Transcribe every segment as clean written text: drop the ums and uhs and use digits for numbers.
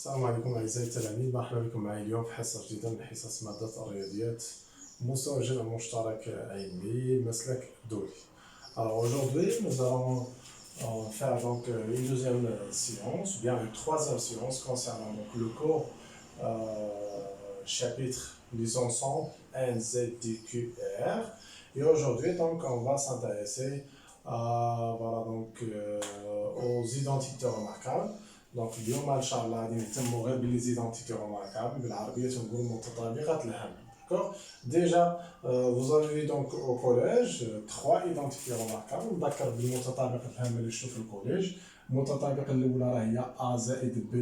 السلام عليكم أعزائي التلاميذ، مرحبا بكم معي اليوم في حصة جديدة من حصص مادة الرياضيات مستوى جمع مشترك علمي مسلك دولي. Alors aujourd'hui nous allons faire donc une deuxième séance, ou bien une troisième séance concernant donc le cours chapitre des ensembles N, Z, D, Q, R. Et aujourd'hui donc on va s'intéresser voilà, aux identités remarquables. Donc اليوم ان شاء الله غادي نهتموا غير بلي identités remarquables بالعربيه تنقول متطابقات الهم. D'accord. Déjà vous avez donc au collège trois identités remarquables. نذكر بالمتطابق الهم اللي شفتوا في الكوليج. المتطابق الاولى راه هي a زائد b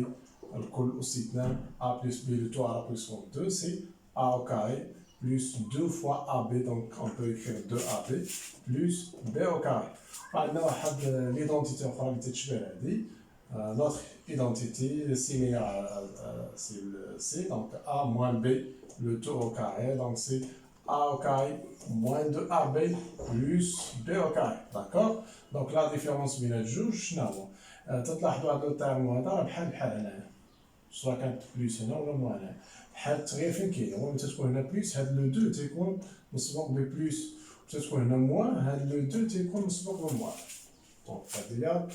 الكل أس 2 a plus b le tout à la puissance 2 c'est a au carré plus 2 fois AB, donc on peut écrire 2AB plus B au carré. عندنا واحد l'identité أخرى اللي تتشبه هذه. Notre identité similaire c'est le C, donc A moins B, le tout au carré, donc c'est A au carré moins 2AB plus B au carré, d'accord. Donc la différence بين الجوج شنو هو؟ تلاحظوا هذا الترم هذا راه بحال هنايا، سواء كانت بليس هنا ولا موان هنا، بحال التغيير فين كاين، هو ملي تكون هنا بليس هاد لو دو تيكون مسبوق ببليس، ملي تكون هنا موان هاد لو دو تيكون مسبوق بموان. دونك هادي هي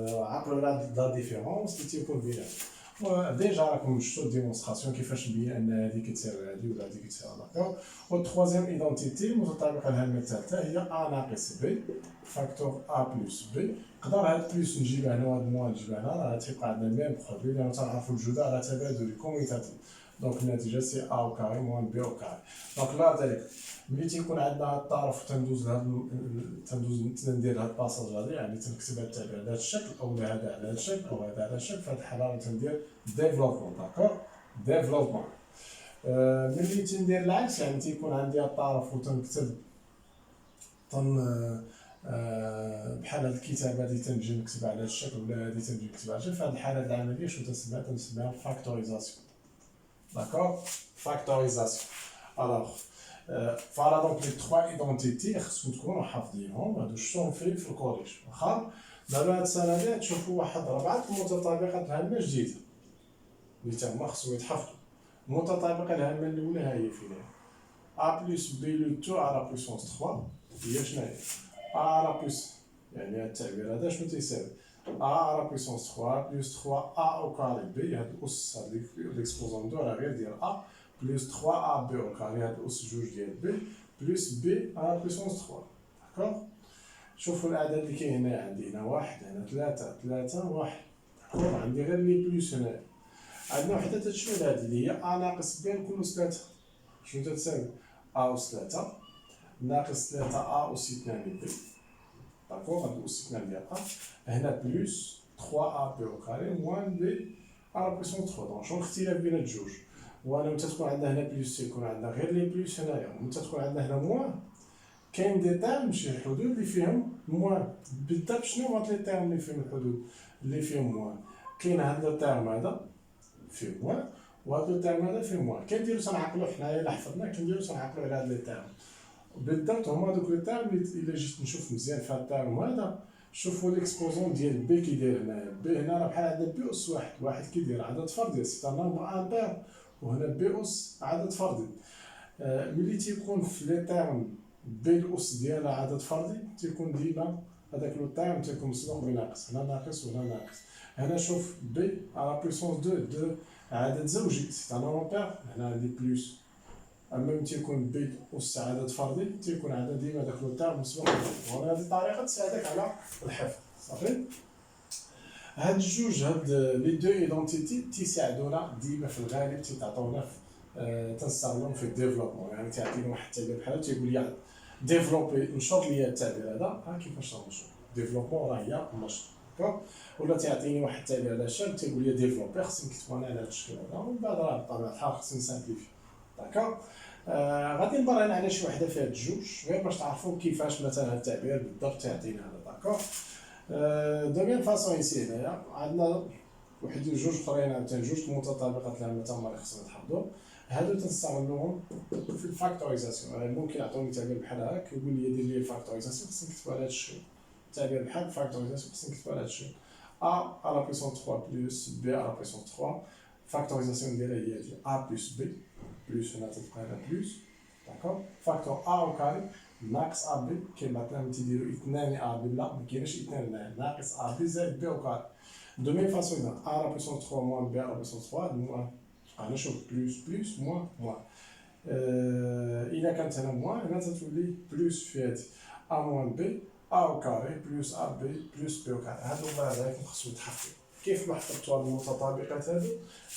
عقلوا لا ديفيرونس اللي تيكون بيناتهم. ديجا راكم شفتوا الديمونستراسيون كيفاش نبين ان هذه كتساوي هذه ولا هذه كتساوي هذاك. والتروازيام ايدونتيتي المتطابقه الهامه الثالثه هي ا ناقص بي فاكتور ا بلس بي. نقدر هاد بلس نجيبها هنا وهاد موان نجيبها هنا، راه تيبقى عندنا ميم برودوي لأنه تنعرفوا الجداء على تبادل كوميتاتيف. دونك النتيجه سي ا او كاري موان بي او كاري. دونك لا ذلك ملي تيكون عندنا هاد الطرف تندوز ندير هاد الباساج هذا، يعني تنكتب هاد التعبير على هاد الشكل او هذا على هاد الشكل او هذا على هاد الشكل، في هاد الحاله تندير ديفلوبمون. داكور ديفلوبمون. ملي تندير العكس يعني تيكون عندي هاد الطرف وتنكتب بحال هاد الكتابه هادي تنجي نكتبها على هاد الشكل ولا هادي تنجي نكتبها على الشكل. في هاد الحاله العمليه شنو تنسميها فاكتوريزاسيون. داكور فاكتوريزاسيون. الوغ فوالا دونك لي تخوا ايدونتيتي خصكم تكونوا حافظينهم، هادو شفتوهم في الكوليج. واخا دابا هاد السنه هادي تشوفوا واحد 4 متطابقات هامه جديده اللي تما خصهم يتحفظوا. المتطابقه الهامه الاولى ها هي فين هي a plus b le tout à la puissance 3 هي شنو هي a la puissance، يعني هاد التعبير هذا شنو تيساوي a à la puissance 3 plus 3a au carré b. هاد الاس هاد ليكسبوزون دو راه غير ديال a plus 3ab au carré هاد الاس جوج ديال b plus b à la puissance 3. داكوغ. شوفوا الاعداد اللي كاين هنا، عندي هنا واحد، هنا 3 1. داكوغ. عندي غير لي بلوس هنا، عندنا وحده تتشبه لهادي اللي هي a ناقص b الكل أس 3. شنو تتساوي a أس 3 ناقص 3a أس 2 b. داكوغ. هاد أس 2 ديال a هنا بلوس 3ab au carré موان b à la puissance 3. دونك شنو الاختلاف بين الجوج؟ وانا ملي تكون عندنا هنا بلوس يكون عندنا غير لي بلوس هنايا، ملي تكون عندنا هنا موان كاين دي تيرم شي حدود اللي فيهم موان. بالضبط شنو هاد لي تيرم اللي فيهم الحدود اللي فيهم موان؟ كاين هاد التيرم هذا فيه موان وهاد التيرم هذا فيه موان. كنديرو تنعقلو حنايا الا حفظنا كنديرو تنعقلو على هاد لي تيرم بالضبط. هما دوك لي تيرم الا جيت نشوف مزيان في هاد التيرم هذا، شوفوا ليكسبوزون ديال بي كيداير هنايا. بي هنا راه بحال عندنا بي أس واحد كيدير عدد فردي سي ان نومبر امبير، وهنا بي أس عدد فردي. ملي تيكون في لي تيرم بي الأس ديالها عدد فردي تيكون ديما هذاك لو تيرم تيكون مسبوق بناقص، هنا ناقص وهنا ناقص. هنا شوف بي على بويسونس 2 عدد زوجي سي ان نومبر، هنا عندي بلوس. اما ملي تيكون بي أس عدد فردي تيكون عندنا ديما داك لو تيرم مسبوق بناقص. وهنا هذه الطريقه تساعدك على الحفظ. صافي. هاد الجوج هاد لي دو ايدونتيتي تيساعدونا ديما في الغالب تيعطيونا تنستعملهم في الديفلوبمون. يعني تعطيني واحد التعبير بحال تيقول لي ديفلوبي نشط لي التعبير هذا، ها كيفاش نشط ديفلوبمون راه هي النشط. داكوغ. ولا تعطيني واحد التعبير على الشكل تيقول لي ديفلوبي خصني نكتبو انا على هذا الشكل هذا، ومن بعد راه بطبيعه الحال خصني نسامبليفي. داكوغ. غادي نبر انا على شي وحده فيها الجوج غير باش تعرفوا كيفاش مثلا هذا التعبير بالضبط تعطينا هذا. داكوغ. دو ميم فاصون يسي هنايا عندنا واحد جوج اخرين عاوتاني جوج متطابقات الهامه تما اللي خصنا نحفظو. هادو تنستعملوهم في الفاكتوريزاسيون. يعني ممكن يعطوني تعبير بحال هكا يقول لي دير لي الفاكتوريزاسيون خصني نكتبو على هاد الشكل. تعبير بحال الفاكتوريزاسيون خصني نكتبو على هاد الشكل. A à la puissance 3 plus B à la puissance 3. Factorisation de A plus B, plus on a plus. D'accord? Facteur A au carré, max AB, qui est maintenant petit dire itnani AB là, mais qui est itnani max AB z B au carré. De même façon, A à la puissance 3 moins B à la puissance 3, moins. On a chose plus, moins. Il y a quand même moins, et là ça te dit plus fait A moins B, A au carré, plus AB, plus B au carré. هذا هو هذاك نخصو يتحقق. كيف ما حفظتوا المتطابقات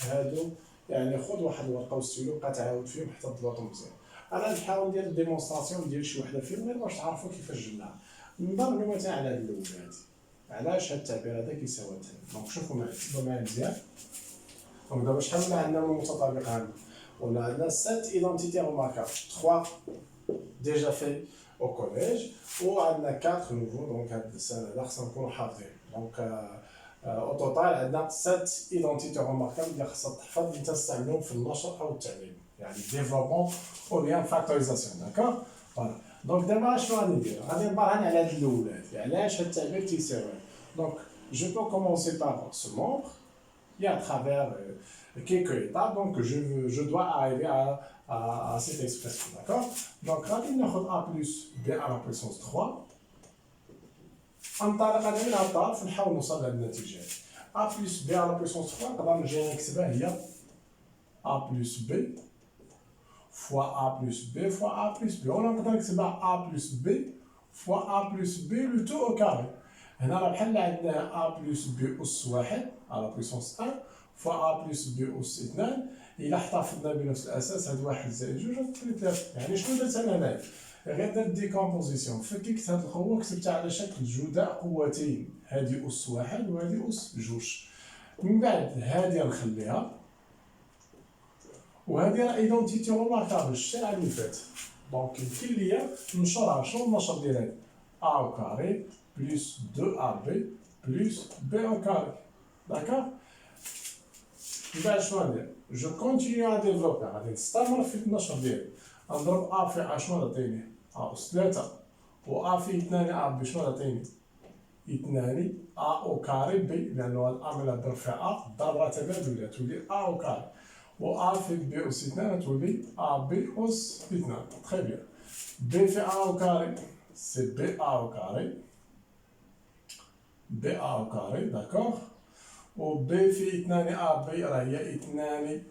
هادو يعني خذ واحد الورقه وستيلو بقى تعاود فيهم حتى تضبطوا مزيان. انا نحاول ندير ديمونستراسيون ديال شي وحده فيهم غير باش تعرفوا كيفاش جبناها. نضربوا مثلا على هاد الاول هادي. علاش هاد التعبير هذا كيساوي هذا؟ دونك شوفوا معايا مزيان. دونك دابا شحال عندنا من متطابق عندنا؟ On a 7 identités remarquables. 3 déjà faits au collège. Ou on a 4 nouveaux. Donc, là, c'est encore حافظين. Donc, au total, on a 7 identités remarquables اللي خاصك تحفظ اللي تستعملهم في النشر أو التعليم. يعني développement ou bien factorisation. D'accord? Voilà. Donc, d'abord, شنو غادي ندير؟ غادي نبرهن على هاد الأولاد. علاش هاد التعبير تيساوي؟ Donc, je peux commencer par ce membre. Et à travers quelques étapes, donc je dois arriver à cette expression, d'accord? Donc, rapidement, A plus B à la puissance 3. انطلق من هذا الطرف نحاول نوصل لهاد النتيجة. A plus B à la puissance 3 نقدر نجي نكتبها هي A plus B fois A plus B fois A plus B. ولا نقدر نكتبها A plus B fois A plus B le tout au carré. هنا راه بحال عندنا A plus B أس 1 à la puissance 1 fois A plus B أس 2. إلا احتفظنا بنفس الأساس هاد 1 زائد 2 غتولي 3. يعني شنو درت أنا هنايا؟ غير درت ديكومبوزيسيون، فككت هاد القوة كتبتها على شكل جداء قوتين، هادي أس 1 وهادي أس 2. من بعد هادي نخليها وهادي راه ايدونتيتي روماركابل شتي اللي فات. دونك يمكن ليا نشرها. شنو النشر ديال هادي؟ A au carré plus 2AB plus B au carré. D'accord? بعد شنو غندير؟ جو كونتينيو ا ديفلوبي، غادي نستمر في النشر ديالي. نضرب A في A شنو غتعطيني؟ A أس 3 و A في 2 A B شنو غتعطيني؟ 2 A au carré B، لأنه A ملي نضرب في A الضربة تبادلية تولي A au carré، و A في B أس 2 تولي AB أس 2. Très bien. B في A au carré c'est BA au carré. BA au carré, d'accord. و B في 2 AB راه هي 2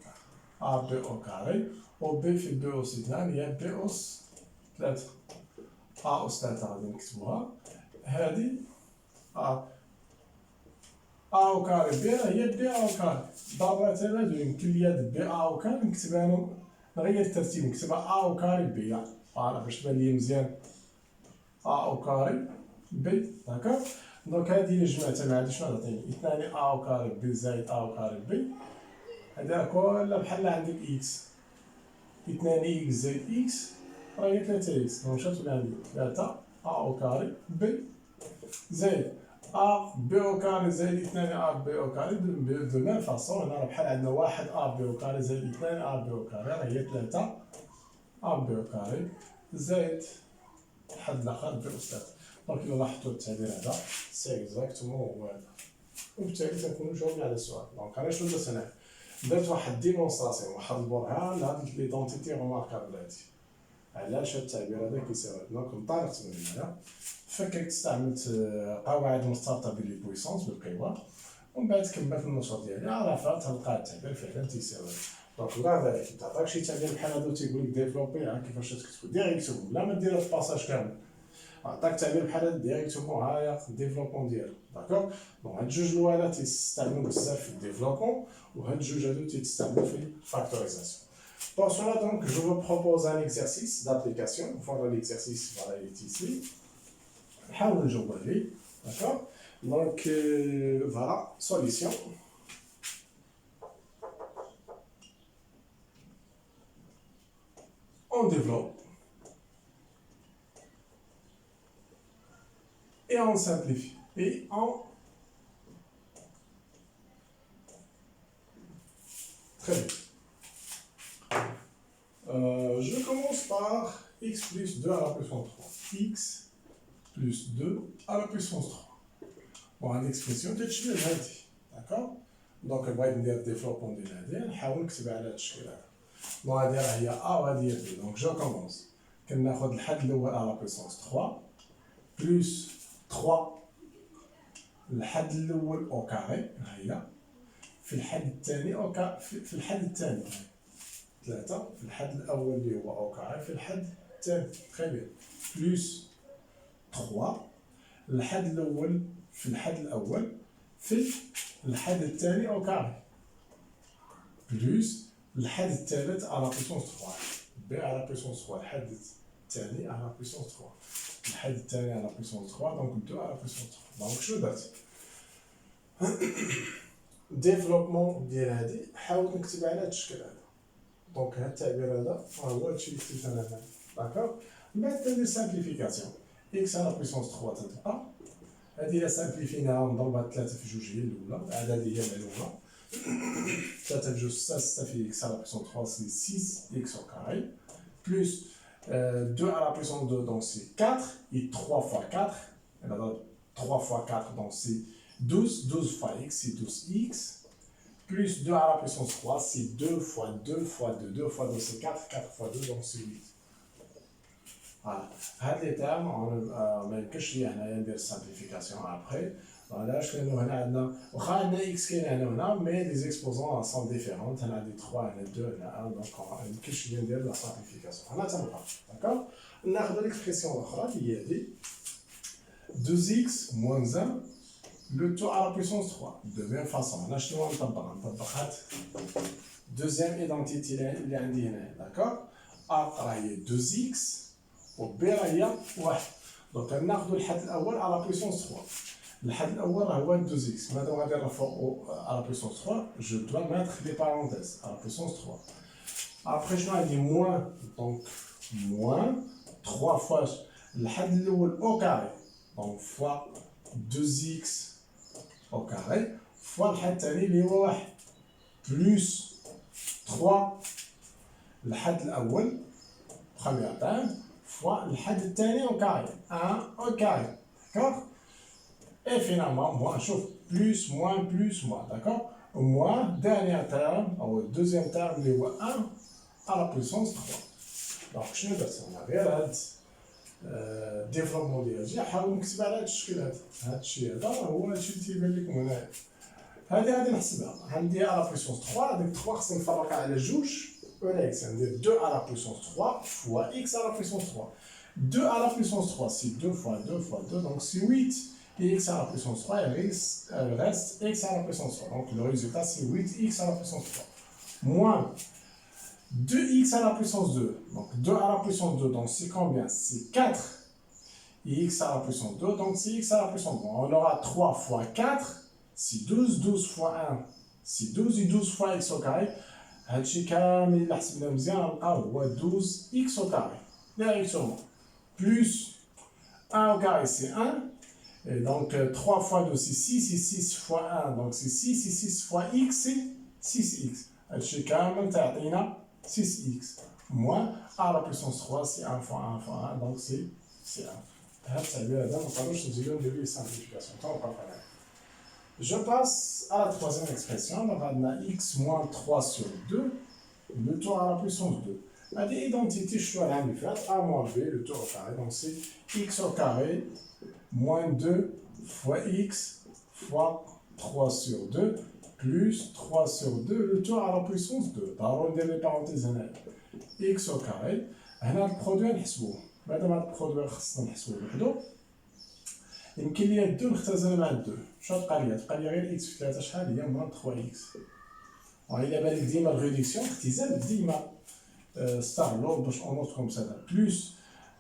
AB au carré. و B في B أس 2 هي B أس 3. A أس 3 غادي نكتبوها. هادي A au carré B راه هي B au carré. ضربة تبادل يمكن ليا هاد B au carré نكتبها أنا نغير الترتيب نكتبها A au carré B. فوالا باش تبان ليا مزيان. A au carré B, d'accord? Donc, هذه اللي جمعتها مع هذه شنو غتعطيني؟ 2 A au carré B زائد A au carré B. هذا كلها بحال عندك X. 2 X زائد X راه هي 3 X. دونك شنو تولي عندي؟ 3 A au carré B زائد A B au carré زائد 2 A B au carré. de même façon هنا راه بحال عندنا 1 A B au carré زائد 2 A B au carré راه هي 3 A B au carré زائد الحد الاخر ب أس 3. دونك الا لاحظتوا التعبير هذا سي اكزاكتومون هو هذا، وبالتالي تنكونوا جاوبنا على السؤال. دونك انا شنو درت هنا؟ درت واحد ديمونستراسيون، واحد البرهان لهاد ليدونتيتي روماركابل هادي. علاش هاد التعبير هذا كيساوي؟ دونك انطلقت من هنا، فككت استعملت قواعد مرتبطه باللي بويسونس بالقوى، ومن بعد كملت النشاط ديالي عرفت تلقى التعبير فعلا تيساوي. دونك وكاع ذلك تعطاك شي تعبير بحال هذا تيقول لك ديفلوبي كيفاش تكتبو ديريكتومون بلا ما دير الباساج كامل. عطاك تعبير بحال هذا ديريكتومون هايا الديفلوبمون ديالو. داكوغ؟ دونك هاد الجوج الاولى تيستعملو بزاف في الديفلوبمون، وهاد الجوج هادو تيستعملو في الفاكتوريزاسيون. Pour cela, donc, je vous propose un exercice d'application. Voilà l'exercice, voilà, il est ici. نحاول نجاوب عليه. D'accord? Donc, voilà, solution. On développe et on simplifie et on très bien. Je commence par x plus 2 à la puissance 3. X plus 2 à la puissance 3. وهاد الاكسبرسيون تتشبه لهادي داكوغ. دونك بغيت ندير ديفلوبمون ديال هادي نحاول نكتبها على هاد الشكل هذا. دونك هادي راه هي ا وهادي هي بي. دونك جو كومونس كناخد الحد الاول ا لا بويسونس 3 بلس 3 الحد الاول او كاري ها هي في الحد الثاني او في الحد الثاني 3 في الحد الاول اللي هو او كاري في الحد الثاني تري بيان بلس 3 الحد الاول في الحد الاول في الحد الثاني او كاري بلس الحد الثالث على بويسونس 3 بي على بويسونس 3 الحد الثاني على بويسونس 3 الحد الثاني على بويسونس 3 دونك 2 على بويسونس 3 دونك شنو درت ديفلوبمون ديال هادي حاولت نكتبها على هاد الشكل هذا. دونك هاد التعبير هذا هو هادشي اللي كتبت انا هنا داكوغ. من بعد كندير سامبليفيكاسيون اكس على بويسونس 3 تتبقى هادي الا سامبليفيناها نضربها 3 في جوج هي الاولى الاعداد اللي هي معلومه 3 في جوج 6 6 في اكس على بويسونس 3 سي 6 اكس au carré plus 2 à la puissance 2 donc c'est 4 et 3 fois 4 et là 3 fois 4 donc c'est 12 12 fois x c'est 12x plus 2 à la puissance 3 c'est 2 fois 2 fois 2 2 fois 2 c'est 4 4 fois 2 donc c'est 8 voilà هاد لي تيرم ما يمكنش لي هنايا ندير سامبليفيكاسيون ابخي علاش لانه هنا عندنا واخا عندنا اكس كاين هنا مي لي زيكسبوزون سون ديفيرونت هنا عندي 3 هنا 2 هنا 1 دونك ما يمكنش لي ندير لا سامبليفيكاسيون هنا تنبقى داكوغ. ناخذ الاكسبرسيون الاخرى اللي هي هادي 2x moins 1 le tout à la puissance 3 de même façon هنا شنو نطبق هاد دوزيام ايدونتيتي اللي عندي هنا داكوغ. ا راه هي 2x و بي راه هي 1 دونك ناخذ الحد الاول على بويسونس 3 الحد الاول راه هو 2x مادام غادي نرفعو على بويسونس 3 جو دو ميتر دي بارونتيز على بويسونس 3 ابخي شنو عندي موان دونك موان 3 فوا الحد الاول او كاري دونك فوا 2x au carré fois الحد الثاني اللي هو 1 بلس 3 الحد الاول بروميير تيرم فوا الحد الثاني au carré 1 au carré d'accord et finalement moins شوف plus moins d'accord moins dernier terme او deuxième terme اللي هو 1 à la puissance 3 دونك شنو درت انا غير هاد ديفلوبمون ديالي حاول نكتب على هاد الشكل هذا هاد الشيء هذا هو هادشي اللي تيبان لكم هنايا هادي غادي نحسبها عندي على بويسونس 3 هذيك 3 خصني نفرقها على جوج ولا اكس ندير 2 على بويسونس 3 فوا اكس على بويسونس 3 2 على بويسونس 3 سي 2 فوا 2 فوا 2 دونك سي 8 et x à la puissance 3 il reste x à la puissance 3 donc le résultat c'est 8x à la puissance 3 moins 2x à la puissance 2 donc 2 à la puissance 2 donc c'est combien c'est 4 et x à la puissance 2 donc c'est x à la puissance 2 on aura 3 fois 4 c'est 12 12 fois 1 c'est 12 et 12 fois x au carré هادشي كامل اللي حسبناه مزيان غنلقاو هو 12x au carré directement plus 1 au carré c'est 1 et donc 3 fois 2 c'est 6 et 6 fois 1 donc c'est 6 et 6 fois x c'est 6x هادشي كامل تعطينا 6x moins à la puissance 3 c'est 1 fois 1 fois 1 donc c'est 1 هاد التعبير هذا مقدروش نزيدو نديرو ليه سامبليفيكاسيون تنبقى فيها. Je passe à la troisième expression donc on a x moins 3 sur 2 le tout à la puissance 2 هذه identité شنو العام اللي فات a moins b le tout au carré donc c'est x au carré moins 2 fois x fois 3 sur 2 plus 3 sur 2 le tout à la puissance 2 ضروري ندير لي بارونتيز هنا x au carré هنا البرودوي نحسبوه مادام هاد البرودوي خصنا نحسبوه وحدو يمكن ليا 2 نختزل مع 2 شنو تبقى ليا غير x في 3 شحال هي moins 3x وإلا بالك ديما الريدكسيون اختزال ديما ستار باش اونوت كوم سا بلس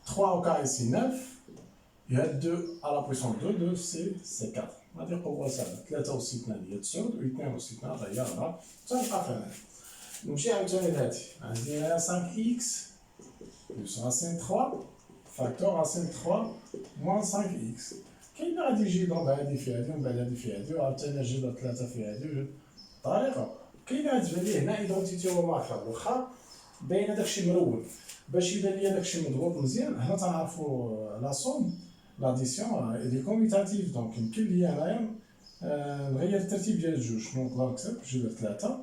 3 au carré c'est 9 il y a 2 à la puissance 2 2 c'est 4 غادي قوه سهله 3 أس 2 هي 9 و 2 أس 2 هي 4 تنبقى فيها نمشي عاوتاني لهادي عندي هنا 5x plus racine 3 facteur racine 3 moins 5x كاين اللي غادي يجي يضرب هادي في هادي ومن بعد هادي في هادي وعاوتاني يجي يضرب 3 في هادي طريقه كاين اللي غتبان ليه هنا ايدونتيتي هو ماركر واخا باين داكشي مرون باش يبان ليا داكشي مضبوط مزيان هنا تنعرفوا لا سوم l'addition elle est commutative donc يمكن لي انايا نغير الترتيب ديال الجوج شنو نقدر نكتب جذر 3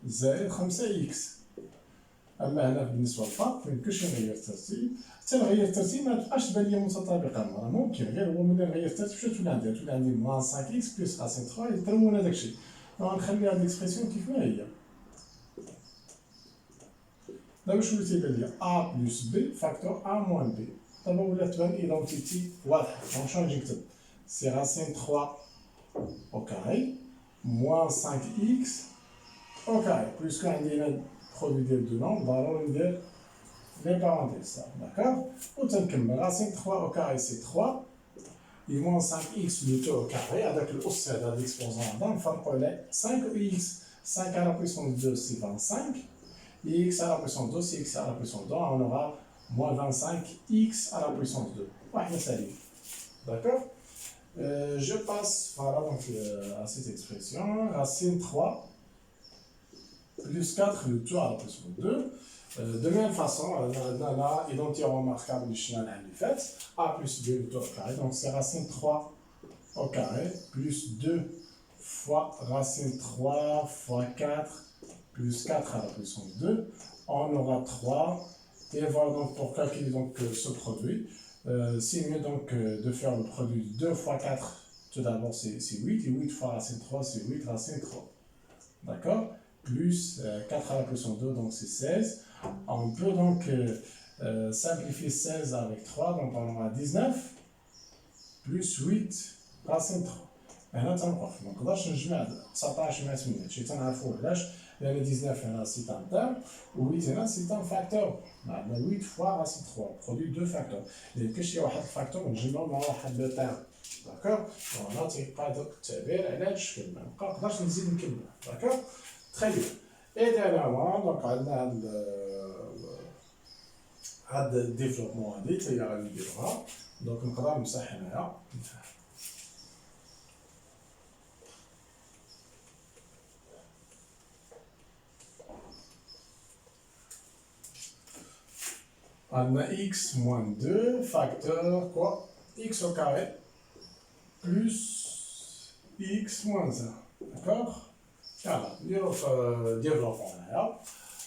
زائد 5 اكس اما هنا بالنسبه للفرق ميمكنش نغير الترتيب حتى نغير الترتيب ما تبقاش تبان لي متطابقه راه ممكن غير هو ملي نغير الترتيب شنو تولي عندي موان 5 اكس بلس راسين 3 يضربون هذاك الشيء غنخلي هاد ليكسبرسيون كيف ما هي دابا شنو تيبان لي ا بلس بي فاكتور ا موان بي دابا ولات تبان ايدونتيتي واضحه دونك شنو نجي نكتب سي راسين 3 au carré moins 5x au carré plus qu'un produit des deux nombres ضروري ندير les parenthèses d'accord وتنكمل racine 3 au carré c'est 3 et moins 5x le tout au carré avec l'os هذا l'exposant هذا نفرقوا عليه 5x 5 à la puissance 2 c'est 25 et x à la puissance 2 c'est x à la puissance 2 on aura moins 25x à la puissance 2 واحده سالبه d'accord. Je passe voilà, donc, à cette expression, racine 3 plus 4, le tout à la puissance 2. De même façon, on a identité remarquable du chenal en fait, a plus b le tout au carré, donc c'est racine 3 au carré plus 2 fois racine 3 fois 4 plus 4 à la puissance 2. On aura 3, et voilà donc pour calculer donc, ce produit. C'est mieux donc de faire le produit 2 fois 4, tout d'abord c'est 8, et 8 fois racine 3 c'est 8 racine 3, d'accord, plus 4 à la puissance 2, donc c'est 16, on peut donc simplifier 16 avec 3, donc on aura 19, plus 8 racine 3, هنا تنوقف ما نقدرش نجمع 19 مع 8 هادشي تنعرفوه علاش لان 19 هنا سي ان تيرم و 8 هنا سي ان فاكتور عندنا 8 فوا راسين 3 برودوي دو فاكتور ميمكنش شي واحد الفاكتور نجمعو مع واحد لو تيرم داكوغ هنا تيبقى دوك التعبير على هاد الشكل ما نقدرش نزيد نكمل داكوغ تري بيان اي ديرنييرمون دونك عندنا هاد الديفلوبمون هادي اللي غادي نديروها دونك نقدر نمسح هنايا on a x moins 2 facteur quoi x au carré plus x moins 1 d'accord voilà نديرو في développement هنايا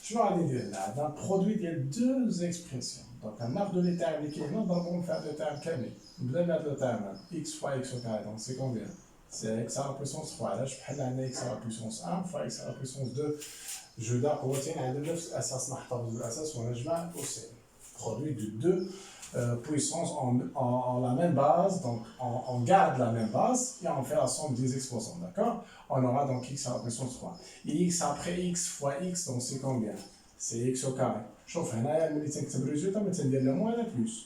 شنو غادي ندير هنا عندنا برودوي ديال deux expressions donc ناخدو لي تايم اللي كاينين نضربهم في هاد لو تايم كامل نبدا بهاد لو تايم x fois x au carré donc c'est combien c'est x à la puissance 3 علاش بحال عندنا x à la puissance 1 fois x à la puissance 2 جوج قوتين عندنا نفس الاساس نحتفظ بالاساس ونجمع الاسين produit de deux puissances en la même base, donc on garde la même base et on fait la somme des exposants, d'accord. On aura donc x à la puissance 3. Et x après x fois x, donc c'est combien? C'est x au carré. شوف هنايا ملي تنكتب الريزولتا ما تندير لا موان لا بلوس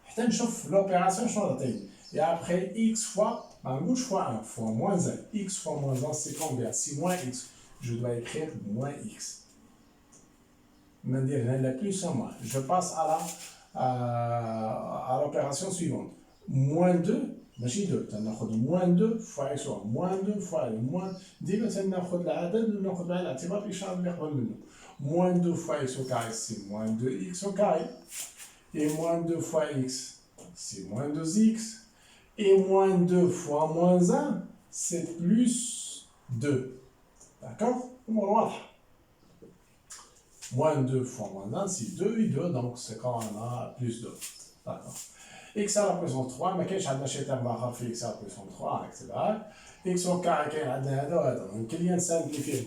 حتى نشوف لوبيراسيون شنو عطيني. Et après x fois, ما نقولش fois 1, fois moins 1. x fois moins 1 c'est combien? C'est moins x. Je dois écrire moins x. La plus en moins. Je passe à l'opération suivante. Moins 2, ماشي 2, تناخذ moins 2 fois x, moins 2 fois moins ديما تناخذ العدد وناخذ على الاعتبار الاشاره اللي قبل منه. Moins 2 fois x au carré, c'est moins 2x au carré. Et moins 2 fois x, c'est moins 2x. Et moins 2 fois moins 1, c'est plus 2. D'accord? واضح. Moins 2 fois moins 1, c'est 2 et 2, donc c'est quand on a plus 2. D'accord. X à la puissance 3, mais qu'est-ce que j'ai fait x à la puissance 3, etc. X au carré, qu'il y a donc il y a un simplifié.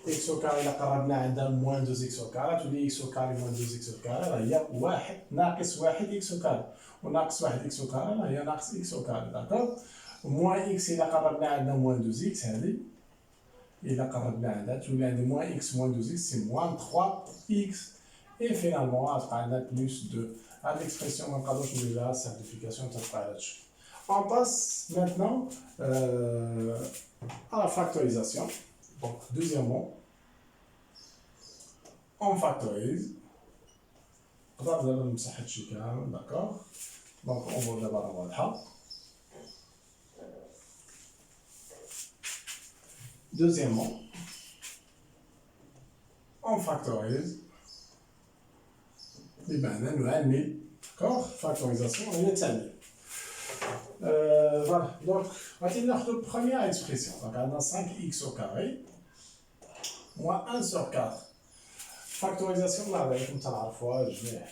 X au carré, il y a moins 2x au carré, tu dis x au carré moins 2x au carré, il y a 1 ناقص 1 x au carré. وناقص 1 x au carré, il y a ناقص x au carré, d'accord. Moins x, il y a moins 2x, هذه. Et là, quand on a moins x moins 2x, c'est moins 3x. Et finalement, on a plus 2. À l'expression, on a la simplification de on passe maintenant à la factorisation. Donc, deuxièmement, on factorise. D'accord. Donc, on va d'abord avoir deuxièmement, on factorise. Et bien, nous avons d'accord, factorisation, on est allé. Voilà, donc on va notre première expression. Donc on a 5x au carré moins 1 sur 4. Factorisation là, comme tu as la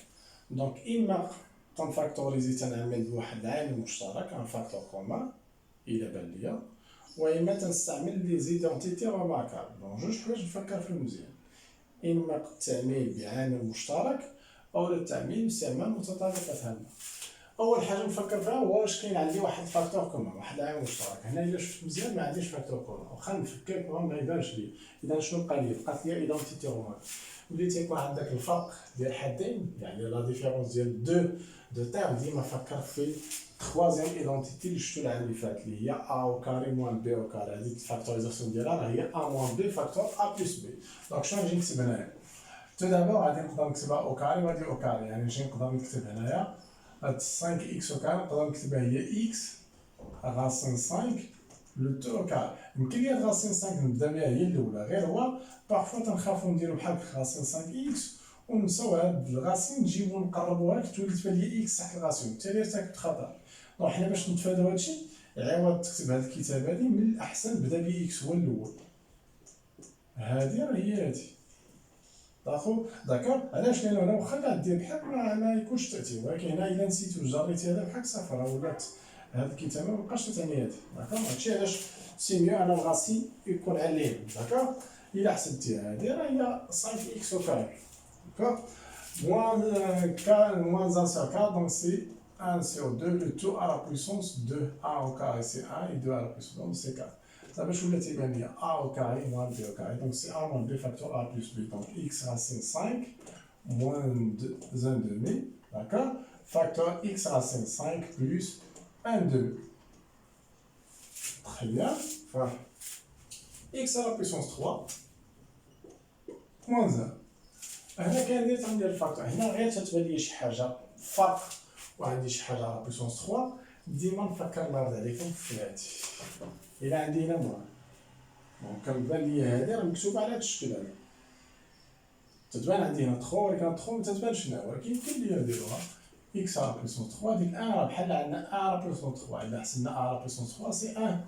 donc إما تنفاكتوريزي تنعمل بواحد العامل مشترك ان فاكتور كومان الى بان ليا واما تنستعمل لي زيدونتيتي روماركابل دونك جوج حوايج نفكر فيهم مزيان اما التعميل بعامل مشترك او التعميل باستعمال متطابقات هامه. اول حاجه نفكر فيها هو واش كاين عندي واحد فاكتور كومان واحد العامل مشترك. هنا الا شفت مزيان ما عنديش فاكتور كومان واخا نفكر كومان ما يبانش لي. اذا شنو بقى لي؟ بقات لي ايدونتيتي روماركابل وليت يكون عندك الفرق ديال حدين يعني لا ديفيرونس ديال دو تيرم ديما فكر في troisième ايدونتيتي اللي شفتو العام اللي فات اللي هي ا او كاري موان بي او كاري. هذيك الفاكتوريزاسيون ديالها راه هي ا موان بي فاكتور ا بلس بي. دونك شنو نجي نكتب هنايا؟ تو دابور غادي نقدر نكتبها او كاري وهادي او كاري يعني نجي نقدر نكتب هنايا هاد 5 اكس او كاري نقدر نكتبها هي اكس راسين 5 لو تو او كاري. يمكن لي هاد راسين 5 نبدا بها هي الاولى غير هو بارفوا تنخافو نديرو بحال راسين 5 اكس ونساو هاد الغاسين نجيبو نقربوها تولي تبان لي اكس تحت الغاسين بالتالي ارتكبت خطا. دونك حنا باش نتفاداو هادشي عوض تكتب هاد الكتابه هادي من الاحسن بدا ب اكس هو الاول. هادي راه هي هادي داكور. علاش؟ لان هنا واخا كاع دير بحال ما يكونش تاثير ولكن هنا الا نسيتو جريتي هذا بحال صفر ولات هاد الكتابه مابقاش تعني هادي داكور. هادشي علاش سي ميو انا الغاسين يكون عليه داكور. الا حسبتيها هادي راه هي 5 اكس او كاري داكور moins 1 sur 4 donc c'est 1 sur 2 le tout à la puissance 2 a au carré c'est 1 et 2 à la puissance donc c'est 4. Ça va changer les bien a au carré moins b au carré donc c'est a moins b facteur a plus b donc x racine 5 moins 2 1 demi d'accord facteur x racine 5 plus 1 demi. Très bien. Voilà. X à la puissance 3 moins 1. هنا كندير تندير الفاكتور هنا غير تتبان لي شي حاجه فرق وعندي شي حاجه على بويسونس 3 ديما نفكر الله يرضي عليكم في هادي. الا عندي هنا موان دونك كنبان لي هادي راه مكتوبه على هاد الشكل هذا تتبان عندي هنا 3 ولكن 3 ما تتبانش هنا ولكن يمكن لي نديروها اكس على بويسونس 3 ديك 1 راه بحال عندنا 1 على بويسونس 3 الا حسبنا 1 على بويسونس 3 سي 1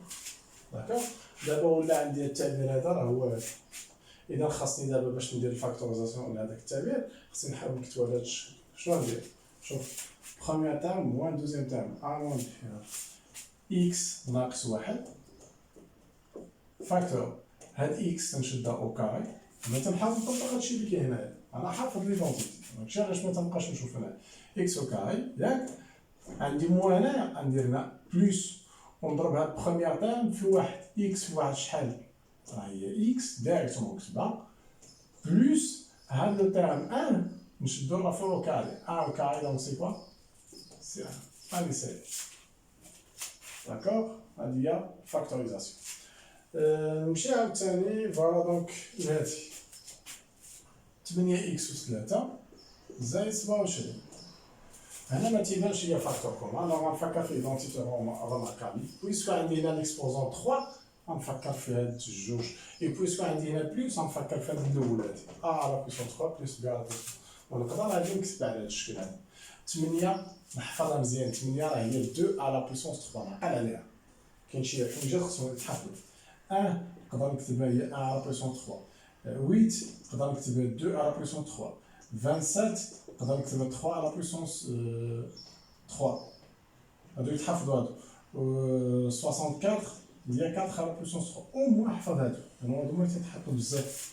داكوغ. دابا ولا عندي التعبير هذا راه هو هذا. اذا خاصني دابا باش ندير الفاكتوريزاسيون ولا هذاك التعبير خاصني نحاول نكتبو على هذا الشكل. شنو ندير؟ شوف بروميير تيرم موان دوزيام تيرم ا موان بي اكس ناقص واحد فاكتور هاد اكس تنشدها او كاري انا تنحاول نطبق هادشي اللي كاين هنايا انا حافظ ليدونتيتي ماشي علاش ما تنبقاش نشوف هنا اكس او كاري ياك عندي موان هنايا غندير هنا بلس ونضربها بروميير تيرم في واحد اكس في واحد شحال راه هي اكس دايريكتومون مكتوبه بلس هاد لو تيرم 1 نشدو الرافع او كاري 1 او كاري دونك سي كوا سي 1 هادي سي داكوغ. هادي هي فاكتوريزاسيون. نمشي عاوتاني فوالا دونك لهادي 8 اكس و 3 زائد 27 هنا ما تيبانش ليا فاكتور كومان انا غنفكر في ايدونتيتي روماركابل بويسكو عندي هنا ليكسبوزون 3 غنفكر في هاد الجوج اي بويسكو عندي هنا بلوس غنفكر في هاد الاول هادي ا على بويسون 3 بلس بي على بويسون ونقدر غادي نكتب على هاد الشكل هذا 8 نحفظها مزيان 8 راه هي 2 على بويسون 3 نعقل عليها كاين شي حوايج خصهم يتحفظوا 1 نقدر نكتبها هي 1 على بويسون 3 8 نقدر نكتبها 2 على بويسون 3 27 نقدر نكتبها 3 على بويسونس 3 هادو يتحفظوا هادو 64 هي 4 على بويسونس 3 او موان حفظ هادو لأن هادو ما تيتحطوا بزاف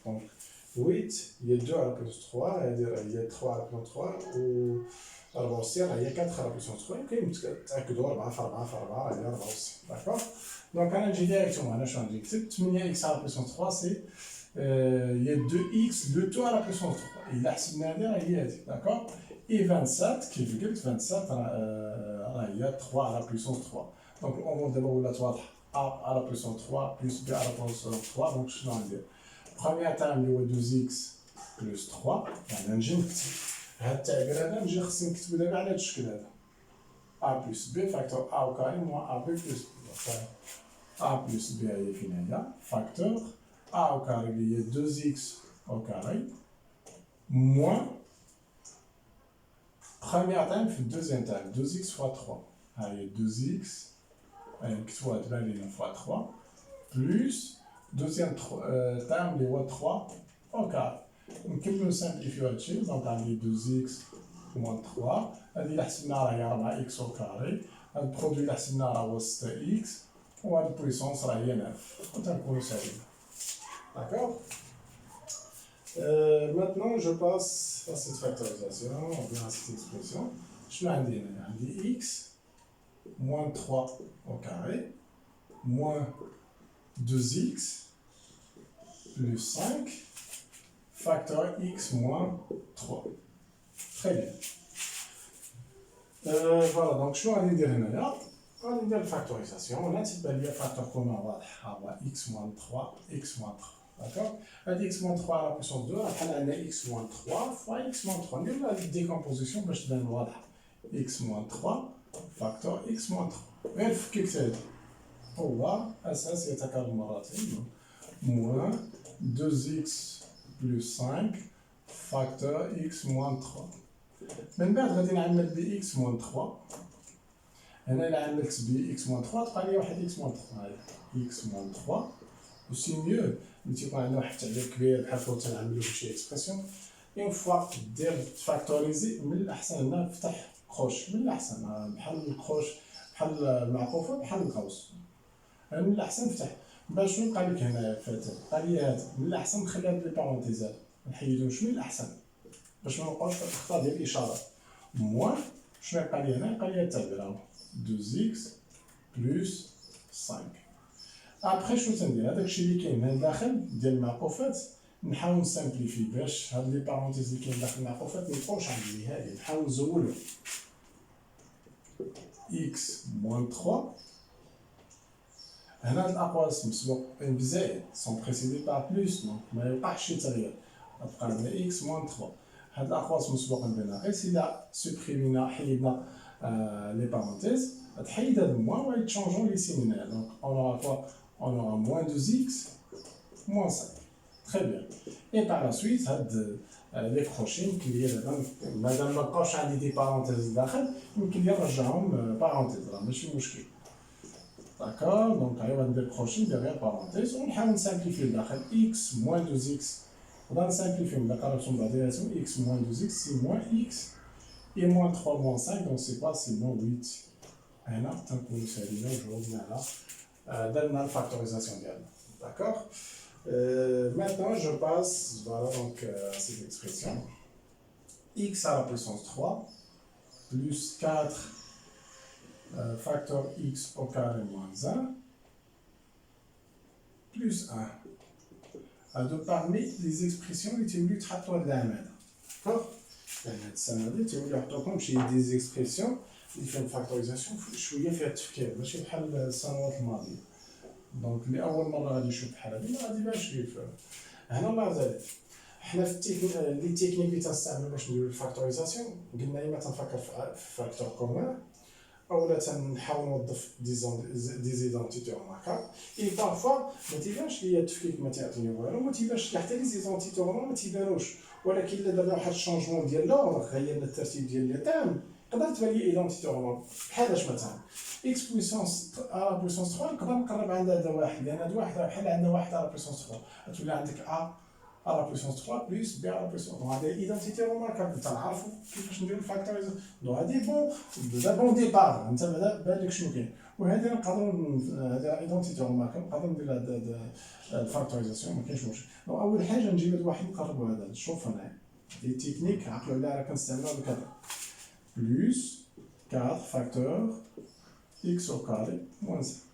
دونك 8 هي 2 على بويسونس 3 هادي راه هي 3 على بويسونس 3 و 64 هي 4 على بويسونس 3 يمكن تاكدوا 4 في 4 في 4 هي 64 داكوغ. دونك انا نجي ديريكتومون هنا شنو غادي نكتب 8 اكس على بويسونس 3 سي هي 2 اكس لو تو على بويسونس 3 الا حسبنا هادي راه هي هادي داكوغ. اي 27 كيف قلت 27 راه هي 3 على بويسونس 3 دونك الامور دابا ولات واضحه ا على بويسونس 3 بلس بي على بويسونس 3 دونك شنو غندير؟ بروميير تايم اللي هو 2 اكس بلس 3 يعني نجي نكتب هاد التعبير هذا نجي خصني نكتبو دابا على هاد الشكل هذا ا بلس بي فاكتور ا او كاري موان ا بي بلس بي ا بلس بي هي فين هي فاكتور ا او كاري اللي هي 2 اكس او كاري موان Premier terme في deuxième terme 2x fois 3 هاي 2x نكتبوها تبان لينا fois 3 plus deuxième terme اللي هو 3 au carré نكملو نسامبليفيو هادشي دونك عندي 2x moins 3 هادي اللي حسبناها راهي 4x au carré هاد البرودوي اللي حسبناه راه هو 6x وهاد البويسونس راه هي 9 وتنكونو ساليين داكوغ. Maintenant, je passe à cette factorisation, ou bien à cette expression. Je suis un x moins 3 au carré moins 2x plus 5 facteur x moins 3. Très bien. Voilà, donc je suis allé dire la factorisation. On a un facteur commun, voilà, x moins 3, x moins 3. D'accord. x moins 3 à la puissance 2, on a x moins 3 fois x moins 3. On a la décomposition, je te donne x moins 3 facteur x moins 3. Vérifie que c'est هو أساس يتكرر مرتين moins 2x plus 5 facteur x moins 3. من بعد غادي نعمل ب x moins 3. هنا إلا عملت ب x moins 3 تبقى لي واحد x moins 3. x moins 3 وسي ميو ملي تيكون عندنا واحد التعبير كبير بحال كون تنعملو بشي اكسبرسيون اون فوا دير تفاكتوريزي من الاحسن هنا نفتح كروش من الاحسن بحال الكروش بحال المعقوفه بحال القوس من الاحسن نفتح باش شنو بقى لك هنا فاتت بقى لي هذا من الاحسن نخلي هاد لي بارونتيزات نحيدوش من الاحسن باش ما نبقاوش في الاخطاء ديال الاشارات موان شنو يبقى لي هنا يبقى لي التعبير هاهو 2x بلس 5. ابخي شنو تندير هذاك الشيء اللي كاين هنا داخل ديال المعقوفات نحاول نسامبليفي باش هاد لي بارونتيز اللي كاين داخل المعقوفات ميبقاوش عندي هادي نحاول نزولو x moins 3 هنا هاد الاقواس مسبوقين بزايد سون بريسيدي بار بلوس دونك ما يوقعش شي تغيير غتبقى عندنا x moins 3 هاد الاقواس مسبوقين بينها غير سيدا سوبريمينا حيدنا les parenthèses, تحيد هاد moins ويتشونجون لي سيمينال دونك on aura quoi on aura moins 2x moins 5. Très bien. Et par la suite, les crochets, madame ma coche a des parenthèses داخل يمكن يرجعهم parenthèses راه ماشي مشكل. D'accord. Donc on va dire crochet derrière parenthèse ونحاول نسامبليفي لداخل x moins 2x. On simplifier نقربهم بعضياتهم x moins 2x c'est moins x et moins 3 moins 5 donc c'est quoi c'est moins 8. هنا تنكونوا ساليين وجاوبنا على درنا الفاكتوريزاسيون ديالنا. D'accord. Maintenant, je passe voilà, donc, à cette expression. X à la puissance 3 plus 4 facteur x au carré moins 1 plus 1. Donc, parmi les expressions, il y a eu le traitement de la main. D'accord. Ça m'a dit, il y a eu des expressions qui font une factorisation. Je suis fait تفكير ماشي بحال السنوات الماضية. دونك اللي اول مره غادي نشوف بحال هادي ما غادي يبانش ليه هنا مع ذلك حنا في لي تكنيك اللي تنستعملو باش نديرو الفاكتوريزاسيون قلنا اما تنفكر في فاكتور كومون اولا تنحاول نوظف دي زيدونتيتي روماركابل اي بارفوا ما تيبانش ليا التفكيك ما تيعطيني والو ما تيبانش حتى لي زيدونتيتي روماركابل ما تيبانوش ولكن الا درنا واحد الشونجمون ديال لوردر غيرنا الترتيب ديال لي تام تقدر تبان لي ايدونتيتي روماركابل بحال اش مثلا x puissance à la puissance 3 نقدر نقرب عندها هذا واحد لان هذا واحد بحال عندنا واحد على puissance 3 غتولي عندك a à la puissance 3 plus b à la puissance 3 هذه ايدونتيتي روماركابل تنعرفوا كيفاش نديرو الفاكتوريزاسيون دو هذه بون ديبار انت بان لك شنو كاين وهذه نقدروا هذا ايدونتيتي روماركابل نقدر ندير هذا الفاكتوريزاسيون ما كاينش مشكل دونك اول حاجه نجيب هذا واحد نقربوا هذا شوف هنا دي تكنيك عقلوا عليها راه كنستعملوها بكذا plus 4 facteur x au carré moins 1.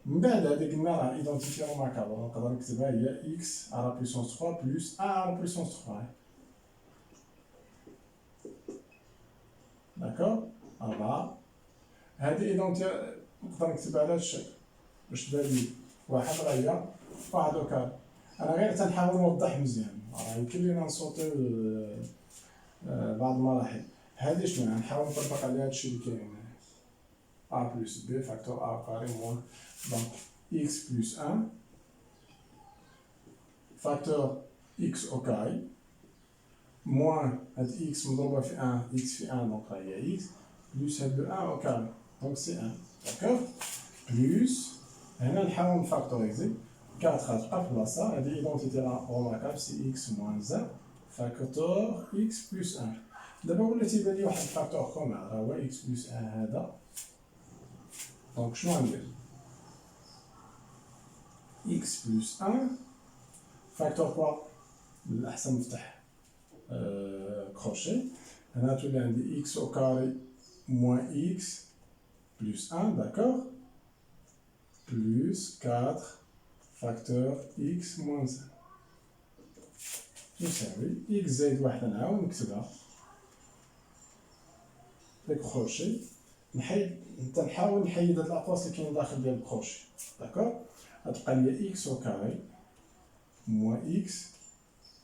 من بعد هذه قلنا راه ايدونتيتي روماركابل نقدر نكتبها هي x à la puissance 3 plus 1 à la puissance 3. D'accord. 4 هذه ايدونتيتي نقدر نكتبها على هذا الشكل باش تبان لي واحد غير واحد او كاري. انا غير تنحاول نوضح مزيان راه يمكن لينا نصوتيو بعض المراحل. هذه شنو نحاول نطبق عليها هادشي اللي كاين a plus b facteur a carré moins donc x plus 1 facteur x au carré moins x مضروبة في 1 x في 1 donc là il y a x plus هاد 1 au carré donc c'est 1 d'accord plus هنا نحاول نفاكتوريزي 4 غتبقى في بلاصة هادي ايدونتيتي روماركابل سي x moins 1 فاكتور x plus 1 دابا ولا تيبان لي واحد الفاكتور كومون راه هو x plus 1 هذا دونك شنو غندير x plus 1 فاكتور كوا الأحسن نفتح كروشي هنا تولي عندي x au carré moins x plus 1 d'accord plus 4 facteur x moins 1 يساوي x زائد واحد نعاود نكتبها في كروشي نحاول نحيد هاد الأقواس اللي كاين داخل ديال الكروشي داكور غتبقى ليا x au carré moins x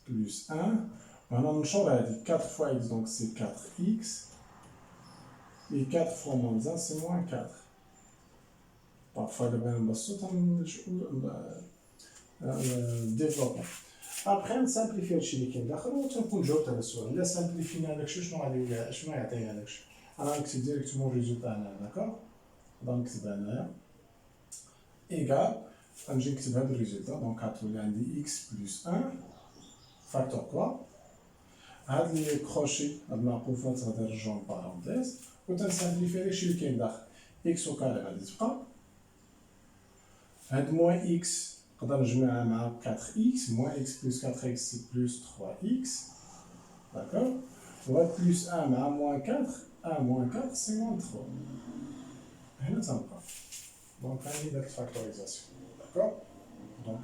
plus 1 وهنا ننشر هادي 4 fois x donc c'est 4x et 4 fois moins 1 c'est moins 4 parfois دابا نبسطو ديفلوبمون ابخي نسامبليفي هادشي اللي كاين داخل و تنكون جاوبت على السؤال الا سامبليفينا داكشي شنو غادي شنو يعطينا داكشي انا غنكتب ديريكتومون الريزولتا هنا داكور نقدر نكتبها هنايا ايكال غنجي نكتب هاد الريزولتا دونك غتولي عندي x بلس 1 فاكتور كوا هاد لي كروشي هاد المعقوفات غادي نرجعو بارونتيز و تنسامبليفي داكشي اللي كاين داخل x او كاري غادي تبقى هاد موان اكس نقدر نجمعها مع 4x موان x بلس 4x سي بلس 3x داكور و هاد بلس 1 مع موان 4 1 موان 4 سي موان 3 هنا تنبقى دونك هاني داك الفاكتوريزاسيون داكور دونك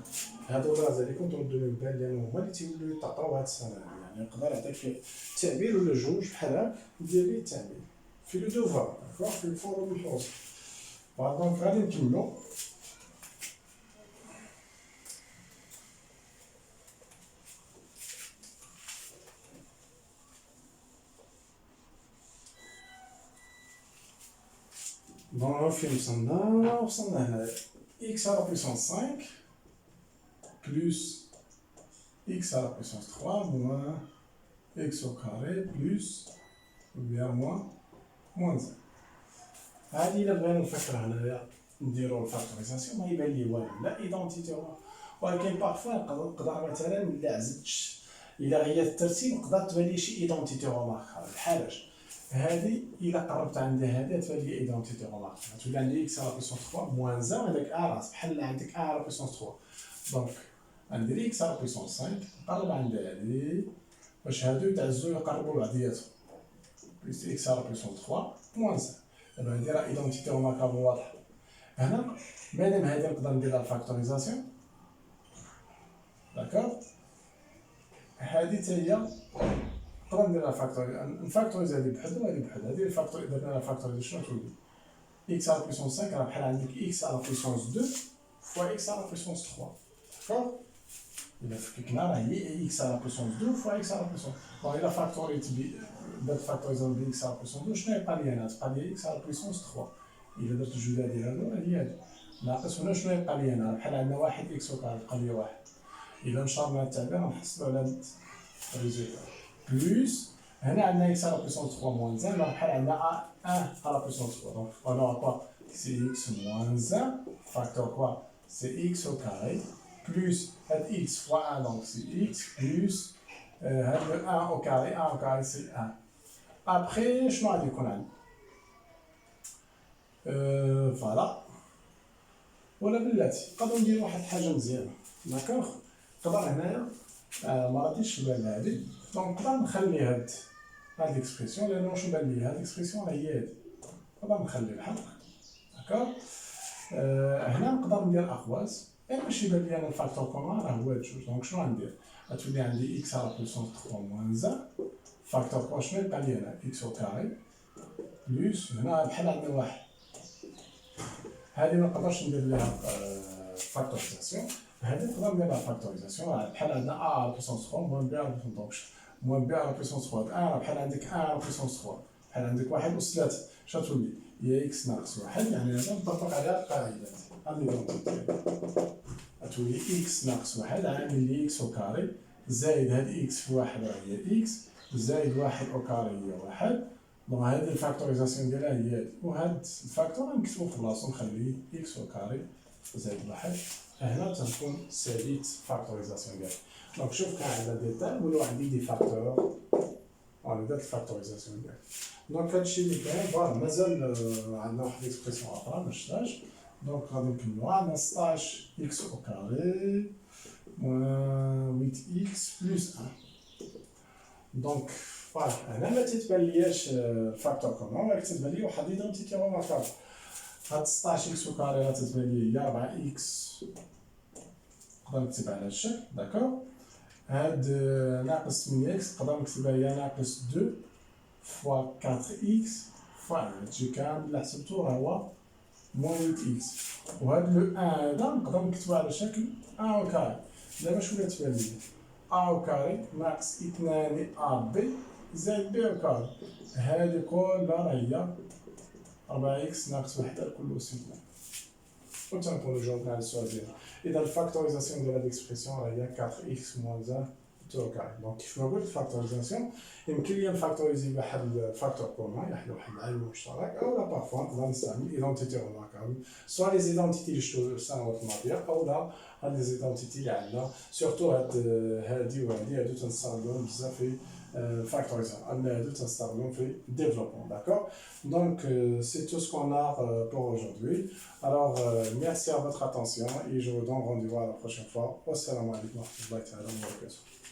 هادو الرازا اللي كنت تردو من بال لأنو هما اللي تيوليو يطاطاو هاد السنة يعني نقدر نعطيك تعبير ولا جوج بحال هاك ندير ليه التعبير في لو دوفوار داكور في الفورم الحوص دونك غادي نكملو دونك فين وصلنا هنا x à la puissance 5 plus x à la puissance 3 moins x au carré plus ou bien moins 1 هادي إلا بغينا نفكر هنايا نديرو الفاكتوريزاسيون ما يبان لي والو لا ايدونتيتي ولكن بارفوا نقدر مثلا ملي عزلتش إلا غيرت الترتيب نقدر تبان لي شي ايدونتيتي روماركابل بحالاش هادي إلا قربت عندي هادي تبان لي ايدونتيتي روماركابل تولي عندي x à la puissance 3 moins 1 هذاك راس بحال عندك 1 à la puissance 3 دونك غندير x à la puissance 5 نقرب عندي هادي باش هادو يتعزو يقربو بعضياتهم بليس x à la puissance 3 moins 1 دابا هادي راه ايدونتيتي روماركابل واضحه هنا مادام هادي نقدر ندير الفاكتوريزاسيون داكور هادي حتى هي نقدر ندير نفاكتوريزي هادي بحد وهادي بحد هادي الفاكتور درنا لها فاكتوريزاسيون شنو تولي x à la puissance 5 راه بحال عندك x à la puissance 2 fois x à la puissance 3 داكور إلا فككنا راه هي x à la puissance 2 fois x à la puissance دونك إلا فاكتوريت درت فاكتوريزاسيون ب x à la puissance 2 شنو يبقى لي هنا تبقى لي x à la puissance 3 إلا درت جوج هادي هادو راه هي هادي ناقص هنا شنو يبقى لي هنا بحال عندنا واحد x au carré يبقى لي واحد إلا نشرنا التعبير نحصلو على الريزولتا بلوس هنا عندنا x à la puissance 3 moins 1 بحال عندنا 1 à la puissance 3 donc on aura quoi c'est x moins 1 facteur quoi c'est x au carré plus x fois 1 donc c'est x plus 1 au carré 1 au carré c'est 1 après شنو غادي يكون عندنا فوالا ولا بلاتي نقدروا نديروا واحد الحاجه مزيانه داكوغ نقدر هنايا ما راتيش في بال هادي دونك نقدر نخلي هاد ليكسبرسيون لانه واش بان لي هاد ليكسبرسيون هي هادي نقدر نخلي بحال هكا داكوغ هنا نقدر ندير اقواس باش يبان لي انا الفاكتور كومون راه هو هاد جوج دونك شنو غندير غتولي عندي x à la puissance 3 moins 1 فاكتور كوا شنو يبقى لي هنا x au carré بلس هنا بحال عندنا واحد هادي ما نقدرش ندير ليها فاكتوريزاسيون هادي نقدر ندير لها فاكتوريزاسيون بحال عندنا a à la puissance 3 moins b à la puissance دونك moins b à la puissance 3 راه بحال عندك 1 à la puissance 3 بحال عندك 1 أس 3 اش غتولي هي x ناقص 1 يعني هذا نطبق عليها القاعده هادي غتولي x ناقص 1 عامل لي x au carré زائد هاد x في واحد راه هي x زائد واحد أو كاري هي واحد. دونك هادي الفاكتوريزاسيون ديالها هي هادي، وهاد الفاكتور غنكتبو في بلاصتو نخليه x أو كاري زائد واحد. هنا تنكون ساليت فاكتوريزاسيون ديالها. دونك شوف كان عندنا ديتاي ولو عندي دي فاكتور وعندي دات الفاكتوريزاسيون ديالها. دونك هادشي اللي كاين فوالا مازال عندنا واحد ليكسبرسيون اخرى مشفتهاش. دونك غادي نكملوها. عندنا 16 x au carré moins 8x plus 1. دونك فوالا هنا ما تتبان لياش الفاكتور كومون، ولكن تتبان لي واحد ليدونتيتي روماركابل. هاد 16 x au carré راه تتبان لي هي 4x، نقدر نكتبها على هاد الشكل داكور. هاد ناقص 8x نقدر نكتبها هي ناقص 2 فوا 4x فوالا هادشي كامل اللي حسبتو راه هو موان 8x. وهاد لو 1 هذا نقدر نكتبو على شكل ا او كاري. دابا شنو اللي تبان لي ا او كاري ناقص 2 ا بي زائد بي او كاري. هادي كلها راه هي 4x ناقص 1 الكل أس 2. وتنكونو جاوبنا على السؤال ديالنا. إذا الفاكتوريزاسيون ديال هاد ليكسبرسيون راه هي 4x موان 1 تو كاري. دونك كيف ما قلت الفاكتوريزاسيون يمكن ليا نفاكتوريزي واحد الفاكتور كومون يحل واحد العامل مشترك، او لا بارفوا نقدر نستعمل ايدونتيتي روماركابل سوا لي زيدونتيتي اللي شفتو السنوات الماضيه او لا هاد لي زيدونتيتي اللي عندنا سورتو هادي وهادي هادو تنستعملوهم بزاف في الفاكتوريزاسيون. عندنا هادو تنستعملوهم في الديفلوبمون داكور. Donc c'est tout ce qu'on a pour aujourd'hui. Alors merci à votre attention et je vous donne rendez-vous à la prochaine fois. Wassalamu alaikum wa rahmatullahi wa barakatuh.